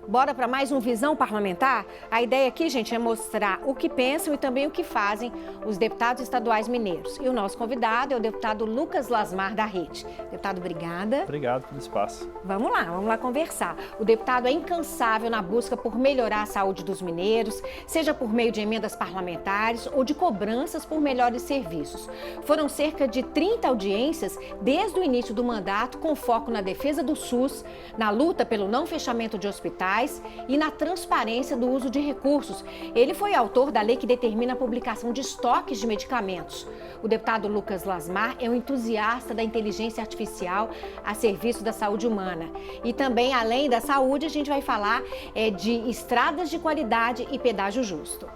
Bora para mais um Visão Parlamentar? A ideia aqui, gente, é mostrar o que pensam e também o que fazem os deputados estaduais mineiros. E o nosso convidado é o deputado Lucas Lasmar, da Rede. Deputado, obrigada. Obrigado pelo espaço. Vamos lá conversar. O deputado é incansável na busca por melhorar a saúde dos mineiros, seja por meio de emendas parlamentares ou de cobranças por melhores serviços. Foram cerca de 30 audiências desde o início do mandato, com foco na defesa do SUS, na luta pelo não fechamento de hospitais e na transparência do uso de recursos. Ele foi autor da lei que determina a publicação de estoques de medicamentos. O deputado Lucas Lasmar é um entusiasta da inteligência artificial a serviço da saúde humana. E também, além da saúde, a gente vai falar de estradas de qualidade e pedágio justo.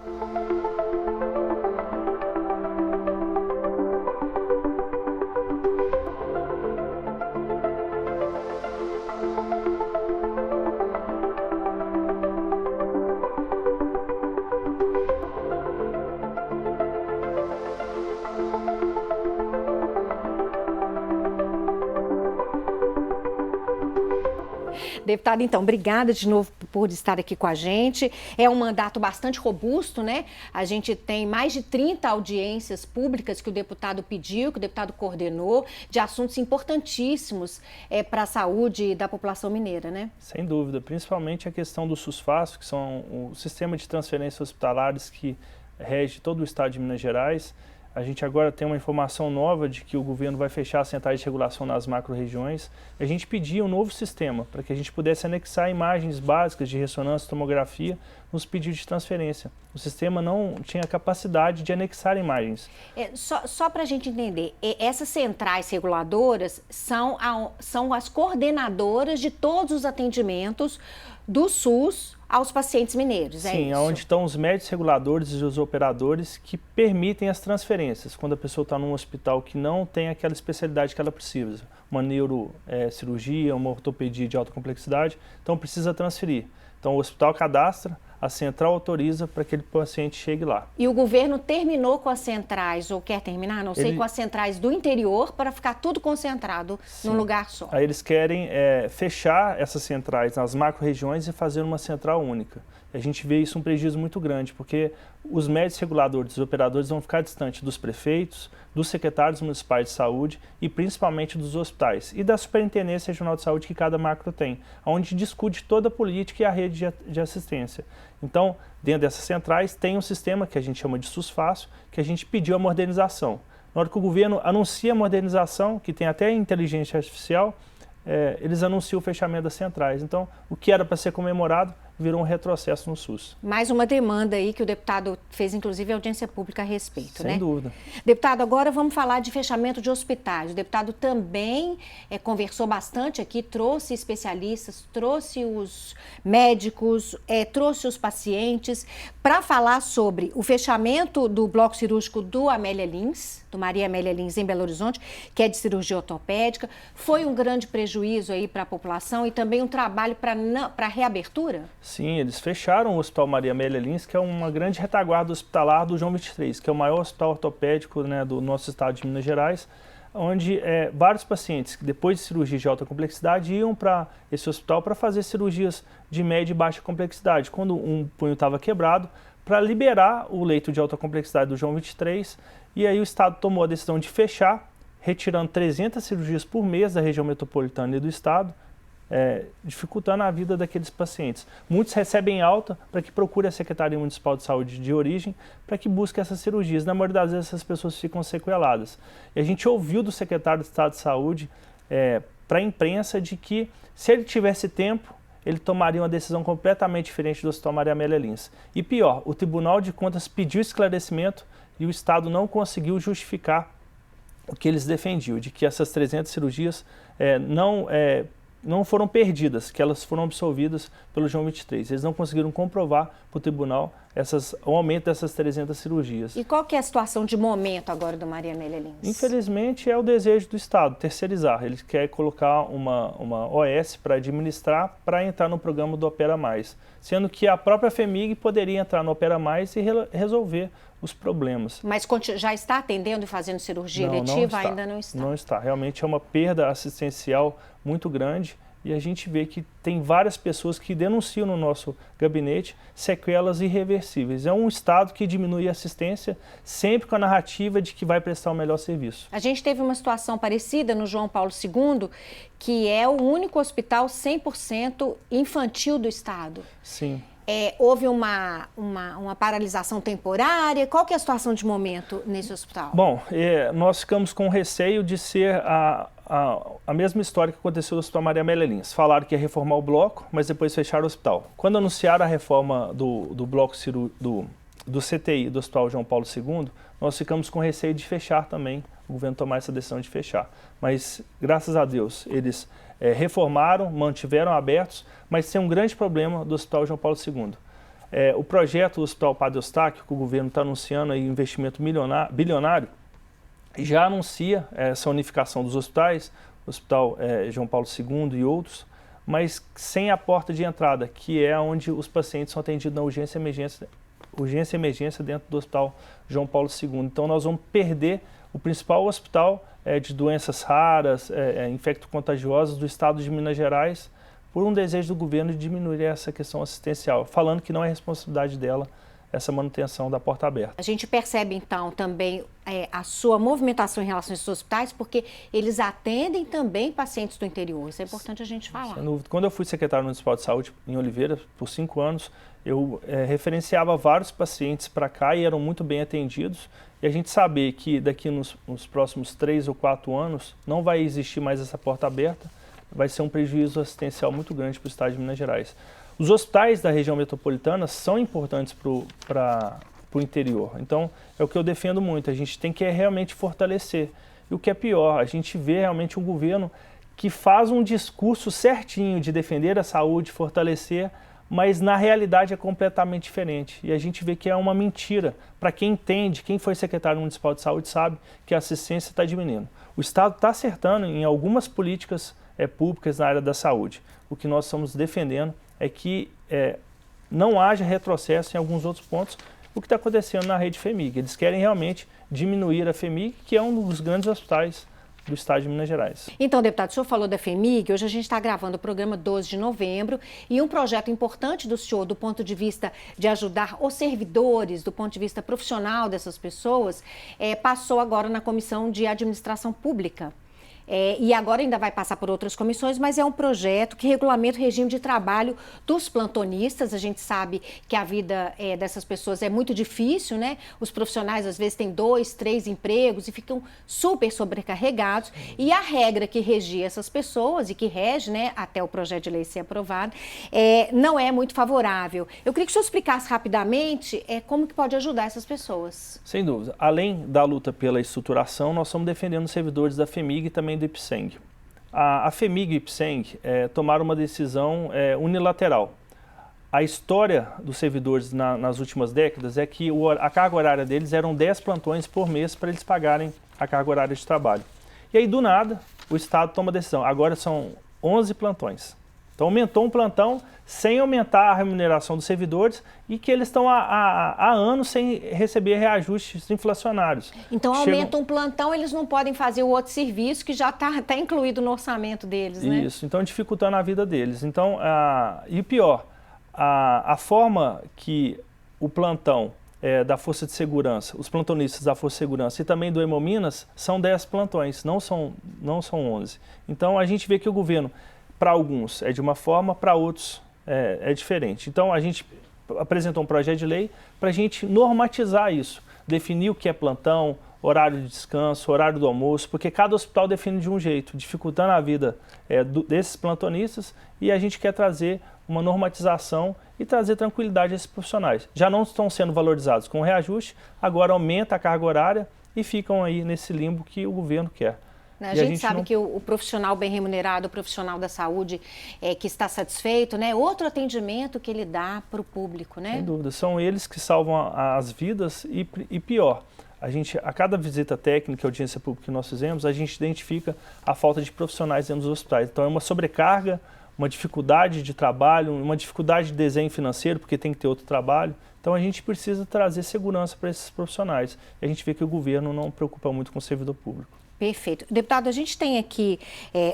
Deputado, então, obrigada de novo por estar aqui com a gente. É um mandato bastante robusto, né? A gente tem mais de 30 audiências públicas que o deputado pediu, que o deputado coordenou, de assuntos importantíssimos para a saúde da população mineira, né? Sem dúvida, principalmente a questão do SUS-FASO, que são o sistema de transferências hospitalares que rege todo o estado de Minas Gerais. A gente agora tem uma informação nova de que o governo vai fechar as centrais de regulação nas macro-regiões. A gente pedia um novo sistema para que a gente pudesse anexar imagens básicas de ressonância e tomografia nos pedidos de transferência. O sistema não tinha capacidade de anexar imagens. Só para a gente entender, essas centrais reguladoras são as coordenadoras de todos os atendimentos do SUS aos pacientes mineiros, é isso? Sim, onde estão os médicos reguladores e os operadores que permitem as transferências. Quando a pessoa está num hospital que não tem aquela especialidade que ela precisa, uma neurocirurgia, uma ortopedia de alta complexidade, então precisa transferir. Então o hospital cadastra, a central autoriza para que aquele paciente chegue lá. E o governo terminou com as centrais, ou quer terminar, não sei, com as centrais do interior para ficar tudo concentrado num lugar só. Aí eles querem fechar essas centrais nas macro-regiões e fazer uma central única. A gente vê isso um prejuízo muito grande, porque os médicos reguladores, os operadores vão ficar distantes dos prefeitos, dos secretários municipais de saúde e principalmente dos hospitais e da superintendência regional de saúde que cada macro tem, onde discute toda a política e a rede de assistência. Então, dentro dessas centrais tem um sistema que a gente chama de SUS-FASO, que a gente pediu a modernização. Na hora que o governo anuncia a modernização, que tem até inteligência artificial, eles anunciam o fechamento das centrais. Então, o que era para ser comemorado virou um retrocesso no SUS. Mais uma demanda aí que o deputado fez, inclusive, audiência pública a respeito, né? Sem dúvida. Deputado, agora vamos falar de fechamento de hospitais. O deputado também conversou bastante aqui, trouxe especialistas, trouxe os médicos, trouxe os pacientes para falar sobre o fechamento do bloco cirúrgico do Amélia Lins, do Maria Amélia Lins, em Belo Horizonte, que é de cirurgia ortopédica. Foi um grande prejuízo aí para a população e também um trabalho para reabertura? Sim, eles fecharam o Hospital Maria Amélia Lins, que é uma grande retaguarda hospitalar do João 23, que é o maior hospital ortopédico, né, do nosso estado de Minas Gerais, onde vários pacientes que depois de cirurgia de alta complexidade iam para esse hospital para fazer cirurgias de média e baixa complexidade, quando um punho estava quebrado, para liberar o leito de alta complexidade do João 23, e aí o estado tomou a decisão de fechar, retirando 300 cirurgias por mês da região metropolitana e do estado, dificultando a vida daqueles pacientes. Muitos recebem alta para que procure a Secretaria Municipal de Saúde de origem para que busque essas cirurgias. Na maioria das vezes essas pessoas ficam sequeladas. E a gente ouviu do secretário de Estado de Saúde para a imprensa de que, se ele tivesse tempo, ele tomaria uma decisão completamente diferente do Hospital Maria Amélia Lins. E pior, o Tribunal de Contas pediu esclarecimento e o Estado não conseguiu justificar o que eles defendiam, de que essas 300 cirurgias não foram perdidas, que elas foram absolvidas pelo João 23. Eles não conseguiram comprovar para o tribunal o aumento dessas 300 cirurgias. E qual que é a situação de momento agora do Maria Amélia Lins? Infelizmente, é o desejo do Estado, terceirizar. Ele quer colocar uma OS para administrar, para entrar no programa do Opera Mais, sendo que a própria FEMIG poderia entrar no Opera Mais e resolver os problemas. Mas já está atendendo e fazendo cirurgia eletiva? Ainda não está. Não está. Realmente é uma perda assistencial muito grande. E a gente vê que tem várias pessoas que denunciam no nosso gabinete sequelas irreversíveis. É um estado que diminui a assistência sempre com a narrativa de que vai prestar o melhor serviço. A gente teve uma situação parecida no João Paulo II, que é o único hospital 100% infantil do estado. Sim. Houve uma paralisação temporária. Qual que é a situação de momento nesse hospital? Bom, nós ficamos com receio de ser a mesma história que aconteceu no Hospital Maria Amélia Lins. Falaram que ia reformar o bloco, mas depois fecharam o hospital. Quando anunciaram a reforma do bloco do CTI do Hospital João Paulo II, nós ficamos com receio de fechar também, o governo tomar essa decisão de fechar. Mas, graças a Deus, eles reformaram, mantiveram abertos, mas tem um grande problema do Hospital João Paulo II. O projeto do Hospital Padre Eustáquio, que o governo está anunciando aí, investimento bilionário, já anuncia essa unificação dos hospitais, o Hospital João Paulo II e outros, mas sem a porta de entrada, que é onde os pacientes são atendidos na urgência e emergência dentro do Hospital João Paulo II. Então nós vamos perder o principal hospital de doenças raras, infecto-contagiosas do estado de Minas Gerais, por um desejo do governo de diminuir essa questão assistencial, falando que não é responsabilidade dela essa manutenção da porta aberta. A gente percebe, então, também a sua movimentação em relação a esses hospitais, porque eles atendem também pacientes do interior. Isso é importante a gente falar. Quando eu fui secretário municipal de saúde em Oliveira, por 5 anos, eu referenciava vários pacientes para cá e eram muito bem atendidos. E a gente saber que daqui nos próximos 3 ou 4 anos não vai existir mais essa porta aberta, vai ser um prejuízo assistencial muito grande para o estado de Minas Gerais. Os hospitais da região metropolitana são importantes para o interior. Então, é o que eu defendo muito. A gente tem que realmente fortalecer. E o que é pior, a gente vê realmente um governo que faz um discurso certinho de defender a saúde, fortalecer, mas na realidade é completamente diferente. E a gente vê que é uma mentira. Para quem entende, quem foi secretário municipal de saúde sabe que a assistência está diminuindo. O Estado está acertando em algumas políticas públicas na área da saúde. O que nós estamos defendendo é que não haja retrocesso em alguns outros pontos, o que está acontecendo na rede FHEMIG. Eles querem realmente diminuir a FHEMIG, que é um dos grandes hospitais do estado de Minas Gerais. Então, deputado, o senhor falou da FHEMIG, hoje a gente está gravando o programa 12 de novembro, e um projeto importante do senhor, do ponto de vista de ajudar os servidores, do ponto de vista profissional dessas pessoas, passou agora na Comissão de Administração Pública. E agora ainda vai passar por outras comissões, mas é um projeto que regulamenta o regime de trabalho dos plantonistas. A gente sabe que a vida dessas pessoas é muito difícil, né? Os profissionais às vezes têm 2, 3 empregos e ficam super sobrecarregados. E a regra que regia essas pessoas e que rege, né, até o projeto de lei ser aprovado, não é muito favorável. Eu queria que o senhor explicasse rapidamente como que pode ajudar essas pessoas. Sem dúvida. Além da luta pela estruturação, nós estamos defendendo os servidores da FHEMIG e também do IPSENG. A FHEMIG e o IPSENG tomaram uma decisão unilateral. A história dos servidores nas últimas décadas é que a carga horária deles eram 10 plantões por mês para eles pagarem a carga horária de trabalho. E aí, do nada, o Estado toma a decisão. Agora são 11 plantões. Então, aumentou um plantão sem aumentar a remuneração dos servidores e que eles estão há anos sem receber reajustes inflacionários. Então, aumenta um plantão, eles não podem fazer o outro serviço que já está incluído no orçamento deles, né? Isso, então dificultando a vida deles. Então, e pior, a forma que o plantão da Força de Segurança, os plantonistas da Força de Segurança e também do Hemominas são 10 plantões, não são 11. Então, a gente vê que o governo, para alguns é de uma forma, para outros é diferente. Então, a gente apresentou um projeto de lei para a gente normatizar isso, definir o que é plantão, horário de descanso, horário do almoço, porque cada hospital define de um jeito, dificultando a vida desses plantonistas, e a gente quer trazer uma normatização e trazer tranquilidade a esses profissionais. Já não estão sendo valorizados com reajuste, agora aumenta a carga horária e ficam aí nesse limbo que o governo quer. A gente sabe que o profissional bem remunerado, o profissional da saúde que está satisfeito, né? Outro atendimento que ele dá para o público, né? Sem dúvida, são eles que salvam as vidas e pior, a cada visita técnica e audiência pública que nós fizemos, a gente identifica a falta de profissionais dentro dos hospitais. Então é uma sobrecarga, uma dificuldade de trabalho, uma dificuldade de desenho financeiro, porque tem que ter outro trabalho. Então a gente precisa trazer segurança para esses profissionais. E a gente vê que o governo não preocupa muito com o servidor público. Perfeito. Deputado, a gente tem aqui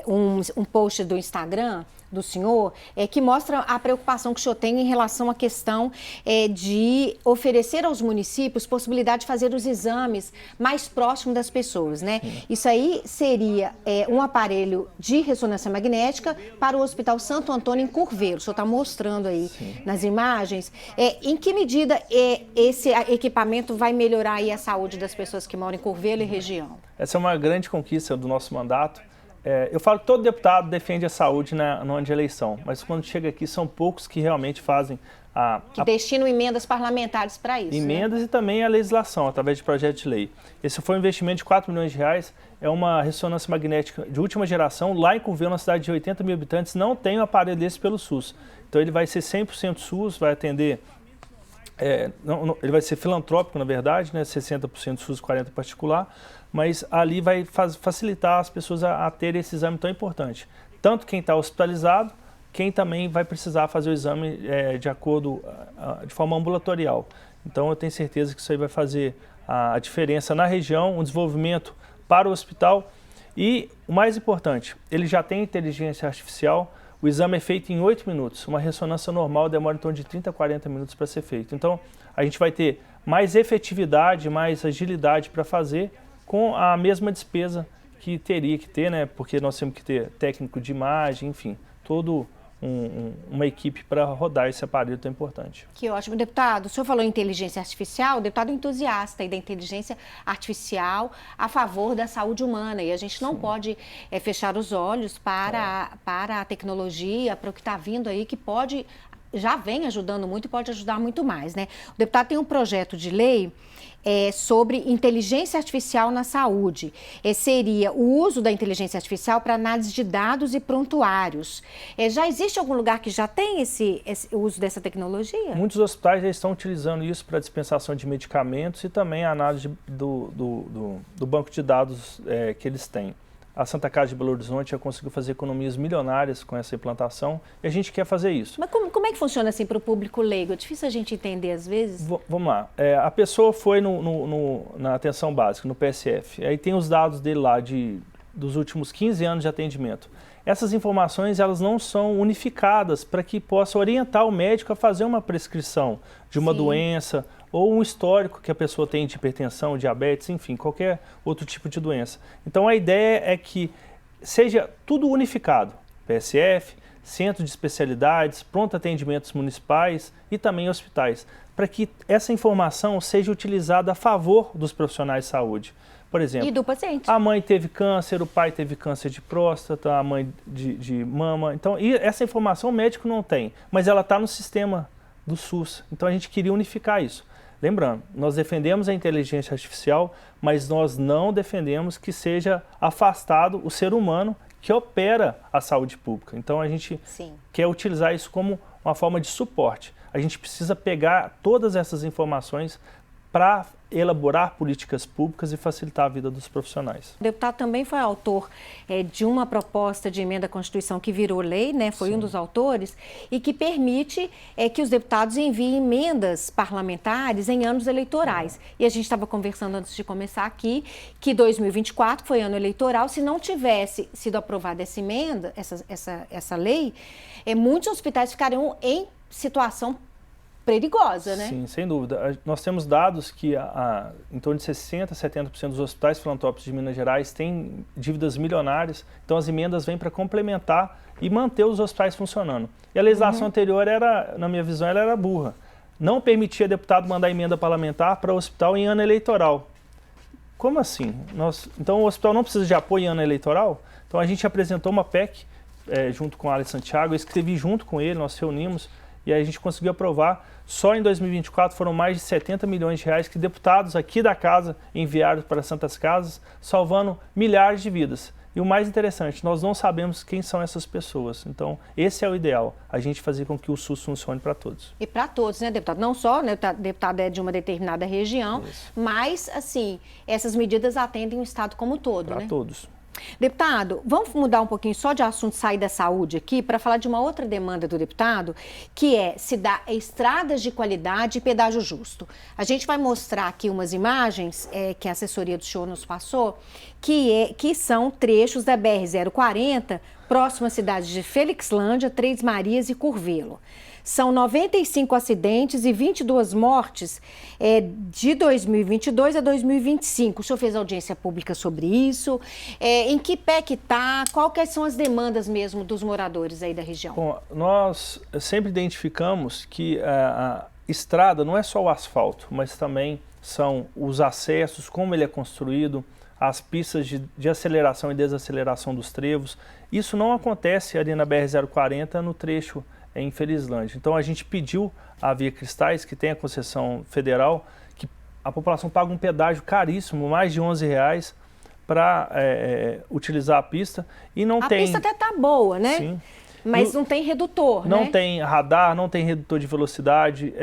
um post do Instagram do senhor que mostra a preocupação que o senhor tem em relação à questão de oferecer aos municípios possibilidade de fazer os exames mais próximos das pessoas, né? Sim. Isso aí seria um aparelho de ressonância magnética para o Hospital Santo Antônio em Curvelo. O senhor está mostrando aí Sim. nas imagens. Em que medida esse equipamento vai melhorar aí a saúde das pessoas que moram em Curvelo e região? Essa é uma grande conquista do nosso mandato. Eu falo que todo deputado defende a saúde no ano de eleição, mas quando chega aqui são poucos que realmente fazem que destinam emendas parlamentares para isso. Emendas, né? E também a legislação, através de projeto de lei. Esse foi um investimento de 4 milhões de reais, é uma ressonância magnética de última geração. Lá em Curvelo, uma cidade de 80 mil habitantes, não tem um aparelho desse pelo SUS. Então ele vai ser 100% SUS, vai atender... ele vai ser filantrópico, na verdade, né? 60% SUS, 40% particular, mas ali vai facilitar as pessoas a ter esse exame tão importante. Tanto quem está hospitalizado, quem também vai precisar fazer o exame de forma ambulatorial. Então eu tenho certeza que isso aí vai fazer a diferença na região, um desenvolvimento para o hospital. E o mais importante, ele já tem inteligência artificial. O exame é feito em 8 minutos. Uma ressonância normal demora em torno de 30 a 40 minutos para ser feito. Então, a gente vai ter mais efetividade, mais agilidade para fazer com a mesma despesa que teria que ter, né? Porque nós temos que ter técnico de imagem, enfim, todo uma equipe para rodar esse aparelho tão importante. Que ótimo, deputado. O senhor falou em inteligência artificial, o deputado é entusiasta aí da inteligência artificial a favor da saúde humana. E a gente não pode fechar os olhos para a tecnologia, para o que está vindo aí, que já vem ajudando muito e pode ajudar muito mais, né? O deputado tem um projeto de lei sobre inteligência artificial na saúde. Seria o uso da inteligência artificial para análise de dados e prontuários. Já existe algum lugar que já tem esse uso dessa tecnologia? Muitos hospitais já estão utilizando isso para dispensação de medicamentos e também a análise do banco de dados que eles têm. A Santa Casa de Belo Horizonte já conseguiu fazer economias milionárias com essa implantação e a gente quer fazer isso. Mas como é que funciona assim para o público leigo? É difícil a gente entender às vezes? Vamos lá. A pessoa foi na atenção básica, no PSF. Aí tem os dados dele lá dos últimos 15 anos de atendimento. Essas informações elas não são unificadas para que possa orientar o médico a fazer uma prescrição de uma doença ou um histórico que a pessoa tem de hipertensão, diabetes, enfim, qualquer outro tipo de doença. Então a ideia é que seja tudo unificado, PSF, centro de especialidades, pronto atendimentos municipais e também hospitais, para que essa informação seja utilizada a favor dos profissionais de saúde. Por exemplo, e do paciente. A mãe teve câncer, o pai teve câncer de próstata, a mãe de mama. Então, essa informação o médico não tem, mas ela está no sistema do SUS. Então, a gente queria unificar isso. Lembrando, nós defendemos a inteligência artificial, mas nós não defendemos que seja afastado o ser humano que opera a saúde pública. Então, a gente quer utilizar isso como uma forma de suporte. A gente precisa pegar todas essas informações para elaborar políticas públicas e facilitar a vida dos profissionais. O deputado também foi autor de uma proposta de emenda à Constituição que virou lei, né? Foi um dos autores, e que permite que os deputados enviem emendas parlamentares em anos eleitorais. E a gente estava conversando antes de começar aqui que 2024 foi ano eleitoral. Se não tivesse sido aprovada essa emenda, essa lei, muitos hospitais ficariam em situação perigosa, né? Sim, sem dúvida. Nós temos dados que em torno de 60%, 70% dos hospitais filantrópicos de Minas Gerais têm dívidas milionárias, então as emendas vêm para complementar e manter os hospitais funcionando. E a legislação anterior, na minha visão, ela era burra. Não permitia deputado mandar emenda parlamentar para o hospital em ano eleitoral. Como assim? Então o hospital não precisa de apoio em ano eleitoral? Então a gente apresentou uma PEC junto com o Alex Santiago, eu escrevi junto com ele, nós reunimos, e aí a gente conseguiu aprovar. Só em 2024 foram mais de 70 milhões de reais que deputados aqui da casa enviaram para Santas Casas, salvando milhares de vidas. E o mais interessante, nós não sabemos quem são essas pessoas. Então, esse é o ideal, a gente fazer com que o SUS funcione para todos. E para todos, né, deputado? Não só, né, o deputado é de uma determinada região, mas, assim, essas medidas atendem o Estado como um todo, né? Para todos. Deputado, vamos mudar um pouquinho só de assunto, sair da saúde aqui, para falar de uma outra demanda do deputado, que é se dar estradas de qualidade e pedágio justo. A gente vai mostrar aqui umas imagens que a assessoria do senhor nos passou, que são trechos da BR-040, próxima à cidade de Felixlândia, Três Marias e Curvelo. São 95 acidentes e 22 mortes de 2022 a 2025. O senhor fez audiência pública sobre isso? Em que pé que está? Quais são as demandas mesmo dos moradores aí da região? Bom, nós sempre identificamos que a estrada não é só o asfalto, mas também são os acessos, como ele é construído, as pistas de aceleração e desaceleração dos trevos. Isso não acontece ali na BR-040 no trecho em Felixlândia. Então a gente pediu à Via Cristais, que tem a concessão federal, que a população paga um pedágio caríssimo, mais de R$11, para utilizar a pista. E não tem... pista até está boa, né? Sim. Mas não tem redutor, não né? tem radar, não tem redutor de velocidade.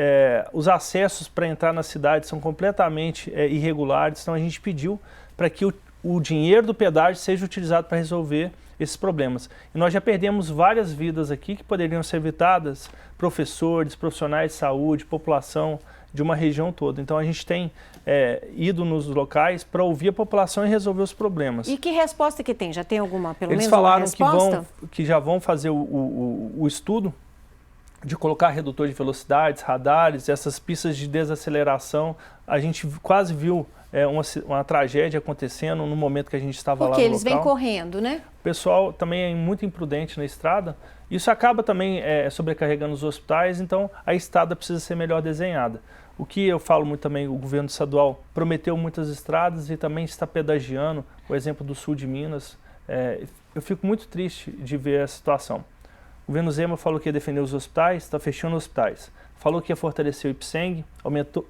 Os acessos para entrar na cidade são completamente irregulares. Então a gente pediu para que o dinheiro do pedágio seja utilizado para resolver esses problemas. E nós já perdemos várias vidas aqui que poderiam ser evitadas, professores, profissionais de saúde, população de uma região toda. Então a gente tem ido nos locais para ouvir a população e resolver os problemas. E que resposta que tem? Já tem alguma, pelo Eles menos falaram uma resposta? que já vão fazer o estudo de colocar redutor de velocidades, radares, essas pistas de desaceleração. A gente quase viu uma tragédia acontecendo no momento que a gente estava lá no local. Porque eles vêm correndo, né? O pessoal também é muito imprudente na estrada. Isso acaba também sobrecarregando os hospitais, então a estrada precisa ser melhor desenhada. O que eu falo muito também, o governo estadual prometeu muitas estradas e também está pedagiando, o exemplo do sul de Minas. Eu fico muito triste de ver a situação. O governo Zema falou que ia defender os hospitais, está fechando hospitais. Falou que ia fortalecer o IPSENG,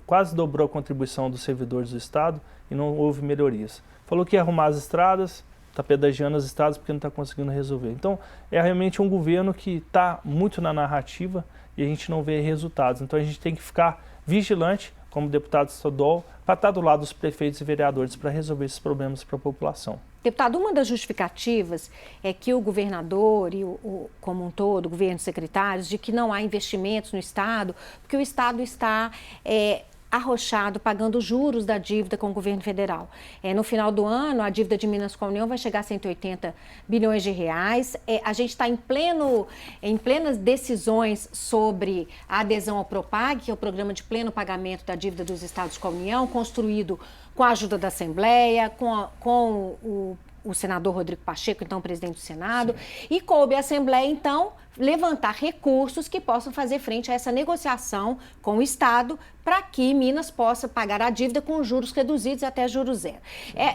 quase dobrou a contribuição dos servidores do Estado e não houve melhorias. Falou que ia arrumar as estradas, está pedagiando as estradas porque não está conseguindo resolver. Então, é realmente um governo que está muito na narrativa e a gente não vê resultados. Então, a gente tem que ficar vigilante, como deputado estadual, para estar do lado dos prefeitos e vereadores para resolver esses problemas para a população. Deputado, uma das justificativas é que o governador e como um todo, o governo, secretários, de que não há investimentos no Estado, porque o Estado está arrochado, pagando juros da dívida com o governo federal. No final do ano, a dívida de Minas com a União vai chegar a 180 bilhões de reais. A gente está em plenas decisões sobre a adesão ao PROPAG, que é o Programa de Pleno Pagamento da Dívida dos Estados com a União, construído com a ajuda da Assembleia, com o senador Rodrigo Pacheco, então presidente do Senado. Sim. E coube à Assembleia, então, levantar recursos que possam fazer frente a essa negociação com o Estado para que Minas possa pagar a dívida com juros reduzidos até juros zero.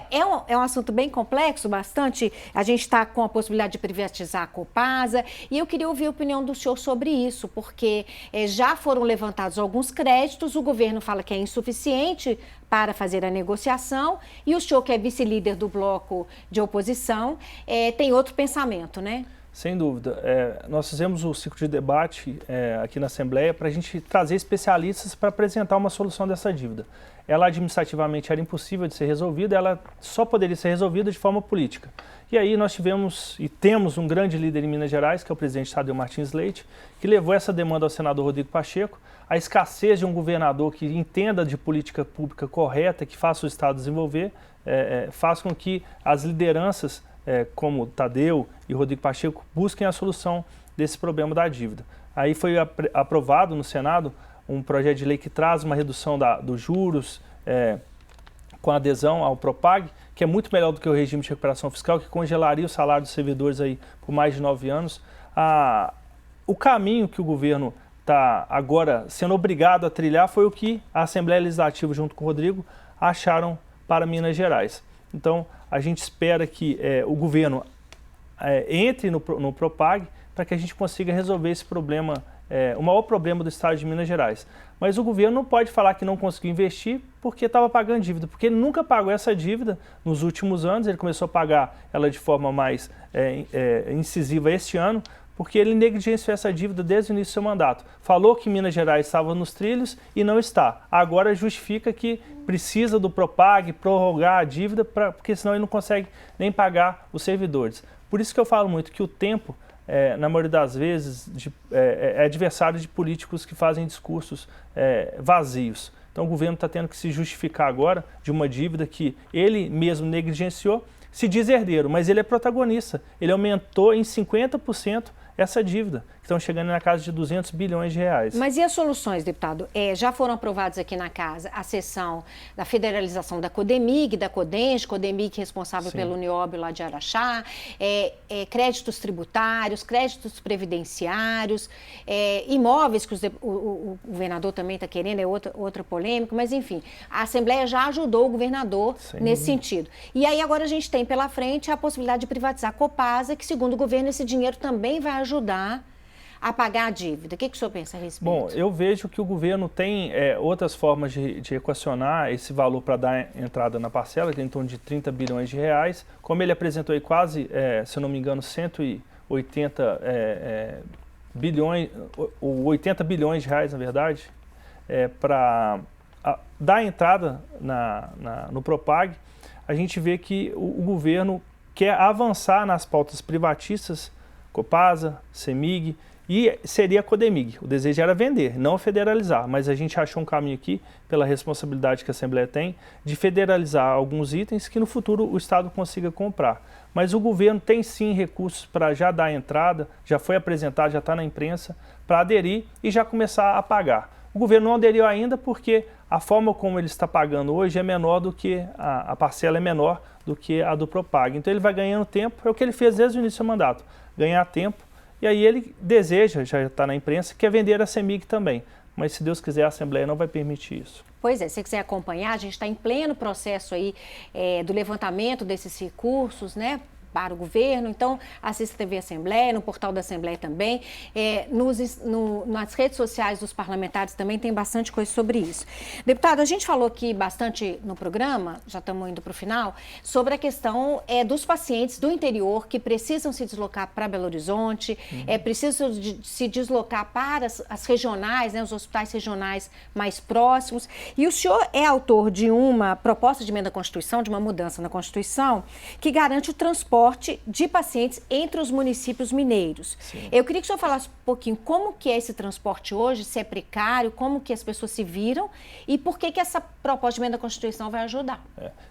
É um assunto bem complexo, bastante. A gente está com a possibilidade de privatizar a Copasa e eu queria ouvir a opinião do senhor sobre isso, porque já foram levantados alguns créditos, o governo fala que é insuficiente para fazer a negociação e o senhor, que é vice-líder do bloco de oposição, tem outro pensamento, né? Sem dúvida. Nós fizemos o ciclo de debate aqui na Assembleia para a gente trazer especialistas para apresentar uma solução dessa dívida. Ela administrativamente era impossível de ser resolvida, ela só poderia ser resolvida de forma política. E aí nós tivemos e temos um grande líder em Minas Gerais, que é o presidente Tadeu Martins Leite, que levou essa demanda ao senador Rodrigo Pacheco. A escassez de um governador que entenda de política pública correta, que faça o Estado desenvolver, faz com que as lideranças como Tadeu e Rodrigo Pacheco busquem a solução desse problema da dívida. Aí foi aprovado no Senado um projeto de lei que traz uma redução dos juros com adesão ao PROPAG, que é muito melhor do que o regime de recuperação fiscal, que congelaria o salário dos servidores aí por mais de 9 anos. O caminho que o governo está agora sendo obrigado a trilhar foi o que a Assembleia Legislativa, junto com o Rodrigo, acharam para Minas Gerais. Então, a gente espera que o governo entre no PROPAG para que a gente consiga resolver esse problema, o maior problema do Estado de Minas Gerais. Mas o governo não pode falar que não conseguiu investir porque estava pagando dívida, porque ele nunca pagou essa dívida nos últimos anos, ele começou a pagar ela de forma mais incisiva este ano, porque ele negligenciou essa dívida desde o início do seu mandato. Falou que Minas Gerais estava nos trilhos e não está. Agora justifica que precisa do Propag, prorrogar a dívida, porque senão ele não consegue nem pagar os servidores. Por isso que eu falo muito que o tempo, na maioria das vezes, é adversário de políticos que fazem discursos vazios. Então o governo está tendo que se justificar agora de uma dívida que ele mesmo negligenciou, se diz herdeiro, mas ele é protagonista. Ele aumentou em 50% essa dívida, que estão chegando na casa de 200 bilhões de reais. Mas e as soluções, deputado? Já foram aprovados aqui na casa a sessão da federalização da Codemig, da Codenge, Codemig responsável pelo Unióbio lá de Araxá, créditos tributários, créditos previdenciários, imóveis que o governador também está querendo, é outra polêmica, mas enfim, a Assembleia já ajudou o governador nesse sentido. E aí agora a gente tem pela frente a possibilidade de privatizar a Copasa, que segundo o governo esse dinheiro também vai ajudar a pagar a dívida. O que o senhor pensa a respeito? Bom, eu vejo que o governo tem outras formas de equacionar esse valor para dar entrada na parcela, que é em torno de 30 bilhões de reais. Como ele apresentou aí quase, se eu não me engano, 180 bilhões, ou 80 bilhões de reais, na verdade, para dar entrada no Propag, a gente vê que o governo quer avançar nas pautas privatistas, Copasa, CEMIG, e seria a Codemig. O desejo era vender, não federalizar, mas a gente achou um caminho aqui, pela responsabilidade que a Assembleia tem, de federalizar alguns itens que no futuro o Estado consiga comprar. Mas o governo tem sim recursos para já dar entrada, já foi apresentado, já está na imprensa, para aderir e já começar a pagar. O governo não aderiu ainda porque a forma como ele está pagando hoje é menor do que, a parcela é menor do que a do Propag. Então ele vai ganhando tempo, é o que ele fez desde o início do mandato, ganhar tempo. E aí ele deseja, já está na imprensa, quer vender a CEMIG também. Mas se Deus quiser, a Assembleia não vai permitir isso. Pois é, se você quiser acompanhar, a gente está em pleno processo aí do levantamento desses recursos, né, para o governo. Então, assista a TV Assembleia, no portal da Assembleia também. Nas redes sociais dos parlamentares também tem bastante coisa sobre isso. Deputado, a gente falou aqui bastante no programa, já estamos indo para o final, sobre a questão dos pacientes do interior que precisam se deslocar para Belo Horizonte, precisam se deslocar para as regionais, né, os hospitais regionais mais próximos. E o senhor é autor de uma proposta de emenda à Constituição, de uma mudança na Constituição, que garante o transporte de pacientes entre os municípios mineiros. Sim. Eu queria que o senhor falasse um pouquinho como que é esse transporte hoje, se é precário, como que as pessoas se viram e por que essa proposta de emenda à Constituição vai ajudar.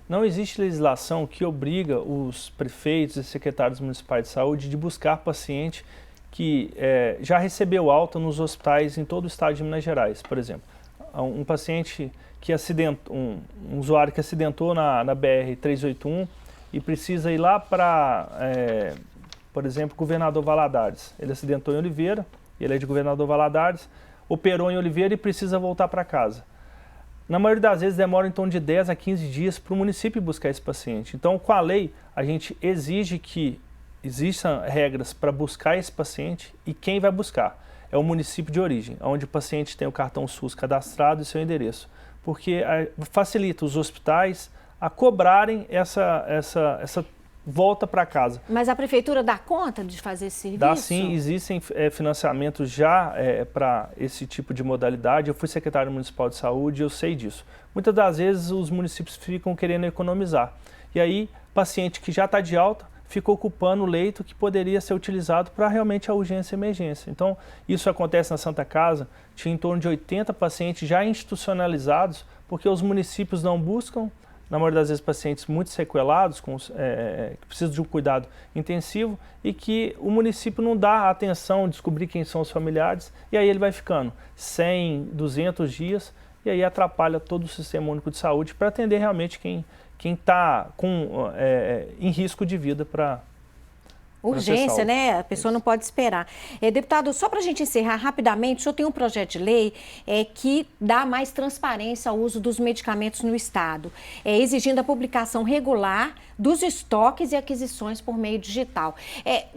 Não existe legislação que obriga os prefeitos e secretários municipais de saúde de buscar paciente que já recebeu alta nos hospitais em todo o estado de Minas Gerais, por exemplo. Um paciente que um usuário que acidentou na BR-381 e precisa ir lá para, por exemplo, Governador Valadares. Ele acidentou em Oliveira, ele é de Governador Valadares, operou em Oliveira e precisa voltar para casa. Na maioria das vezes demora em torno de 10 a 15 dias para o município buscar esse paciente. Então, com a lei, a gente exige que existam regras para buscar esse paciente e quem vai buscar é o município de origem, onde o paciente tem o cartão SUS cadastrado e seu endereço, porque facilita os hospitais a cobrarem essa volta para casa. Mas a prefeitura dá conta de fazer esse serviço? Dá sim, existem financiamentos já para esse tipo de modalidade. Eu fui secretário municipal de saúde e eu sei disso. Muitas das vezes os municípios ficam querendo economizar. E aí, paciente que já está de alta, fica ocupando o leito que poderia ser utilizado para realmente a urgência e emergência. Então, isso acontece na Santa Casa, tinha em torno de 80 pacientes já institucionalizados, porque os municípios não buscam, na maioria das vezes, pacientes muito sequelados, que precisam de um cuidado intensivo e que o município não dá atenção, descobrir quem são os familiares, e aí ele vai ficando 100, 200 dias, e aí atrapalha todo o Sistema Único de Saúde para atender realmente quem está em risco de vida para urgência, né? A pessoa não pode esperar. Deputado, só para a gente encerrar rapidamente, o senhor tem um projeto de lei que dá mais transparência ao uso dos medicamentos no Estado, exigindo a publicação regular dos estoques e aquisições por meio digital.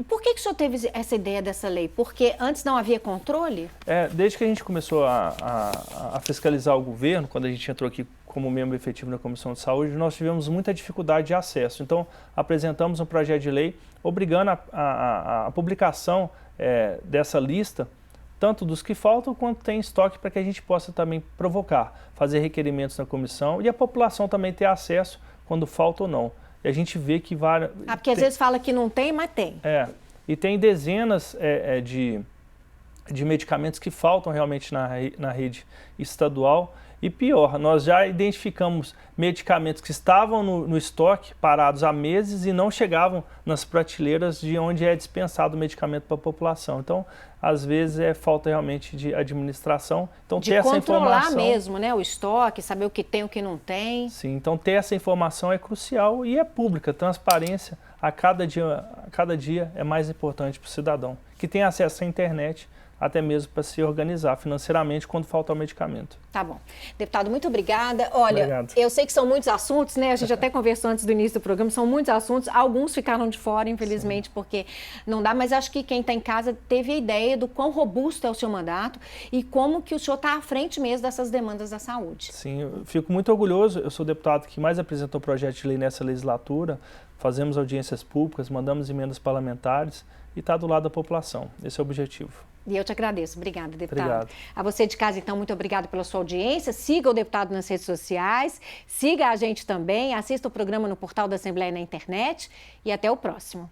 Por que o senhor teve essa ideia dessa lei? Porque antes não havia controle? Desde que a gente começou a fiscalizar o governo, quando a gente entrou aqui como membro efetivo na Comissão de Saúde, nós tivemos muita dificuldade de acesso. Então, apresentamos um projeto de lei obrigando a publicação dessa lista, tanto dos que faltam quanto tem estoque, para que a gente possa também provocar, fazer requerimentos na comissão e a população também ter acesso quando falta ou não. E a gente vê que várias... porque às vezes fala que não tem, mas tem. E tem dezenas de medicamentos que faltam realmente na rede estadual. E pior, nós já identificamos medicamentos que estavam no estoque, parados há meses e não chegavam nas prateleiras de onde é dispensado o medicamento para a população. Então, às vezes, falta realmente de administração. Então, ter essa informação... De controlar mesmo, né, o estoque, saber o que tem e o que não tem. Sim, então ter essa informação é crucial e é pública. Transparência a cada dia é mais importante para o cidadão, que tem acesso à internet, até mesmo para se organizar financeiramente quando falta o medicamento. Tá bom. Deputado, muito obrigada. Olha, Obrigado. Eu sei que são muitos assuntos, né? A gente até conversou antes do início do programa, são muitos assuntos. Alguns ficaram de fora, infelizmente, porque não dá, mas acho que quem está em casa teve a ideia do quão robusto é o seu mandato e como que o senhor está à frente mesmo dessas demandas da saúde. Sim, eu fico muito orgulhoso. Eu sou o deputado que mais apresentou projeto de lei nessa legislatura. Fazemos audiências públicas, mandamos emendas parlamentares e está do lado da população. Esse é o objetivo. E eu te agradeço. Obrigada, deputado. Obrigado. A você de casa, então, muito obrigada pela sua audiência. Siga o deputado nas redes sociais, siga a gente também, assista o programa no portal da Assembleia na internet e até o próximo.